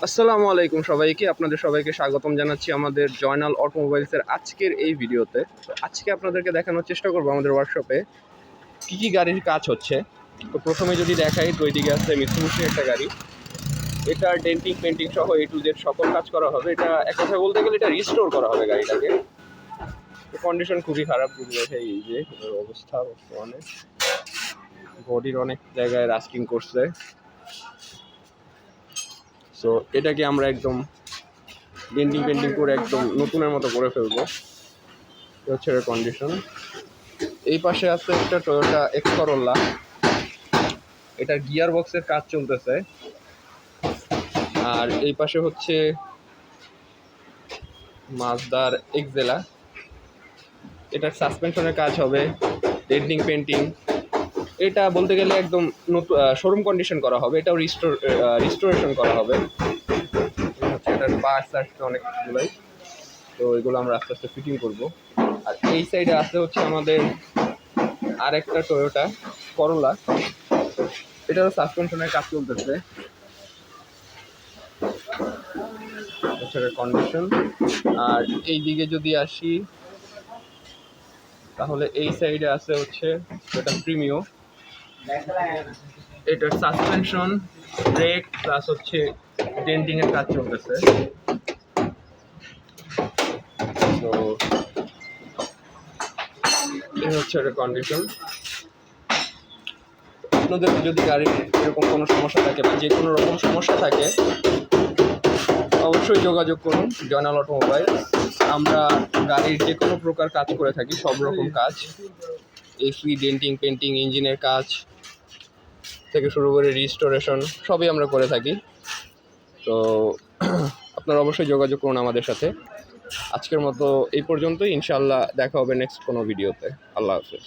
আসসালামু আলাইকুম সবাইকে, আপনাদের সবাইকে স্বাগতম জানাচ্ছি আমাদের জয়নাল অটোমোবাইলসের আজকের এই ভিডিওতে। তো আজকে আপনাদেরকে দেখানোর চেষ্টা করবো আমাদের ওয়ার্কশপে কী কী গাড়ির কাজ হচ্ছে। তো প্রথমে যদি দেখাই, তো ওইদিকে আছে মিৎসুবিশির একটা গাড়ি। এটা ডেন্টিং পেন্টিং সহ A to Z সকল কাজ করা হবে। এটা এক কথা বলতে গেলে এটা রিস্টোর করা হবে গাড়িটাকে। কন্ডিশন খুবই খারাপ, যদি দেখাই এই যে অবস্থা বর্তমানে বডির অনেক জায়গায় রাস্টিং করছে। সো এটাকে আমরা একদম ডেন্টিং পেন্টিং করে একদম নতুনের মতো করে ফেলবো। হচ্ছে এর কন্ডিশন। এই পাশে আছে একটা টয়োটা এক্স করোলা, এটার গিয়ার বক্সের কাজ চলতেছে। আর এই পাশে হচ্ছে মাজদার এক্সেলা, এটার সাসপেনশনের কাজ হবে, ডেন্টিং পেন্টিং। এটা বলতে গেলে একদম নতুন শোরুম কন্ডিশন করা হবে, এটাও রিস্টোরেশন করা হবে। হচ্ছে এটার পার্টস আসছে অনেকগুলোই, তো এগুলো আমরা আস্তে আস্তে ফিটিং করবো। আর এই সাইডে আসতে হচ্ছে আমাদের আর একটা টয়োটা করোলা, এটারও সাসপেনশনের কাজ চলতেছে। কন্ডিশন। আর এই দিকে যদি আসি, তাহলে এই সাইডে আছে হচ্ছে এটা প্রিমিও, এটার সাসপেনশন, ব্রেক প্লাস হচ্ছে ডেন্টিং এর কাজ চলতেছে। তো এই হচ্ছে একটা কন্ডিশন। আপনাদের যদি গাড়ির এরকম কোনো সমস্যা থাকে বা যে কোনো রকম সমস্যা থাকে, অবশ্যই যোগাযোগ করুন জয়নাল অটোমোবাইল। আমরা গাড়ির যে কোনো প্রকার কাজ করে থাকি, সব রকম কাজ, এসি, ডেন্টিং, পেন্টিং, ইঞ্জিনের কাজ থেকে শুরু করে রিস্টোরেশন সবই আমরা করে থাকি। তো আপনারা অবশ্যই যোগাযোগ করুন আমাদের সাথে। আজকের মতো এই পর্যন্তই, ইনশাআল্লাহ দেখা হবে নেক্সট কোনো ভিডিওতে। আল্লাহ হাফেজ।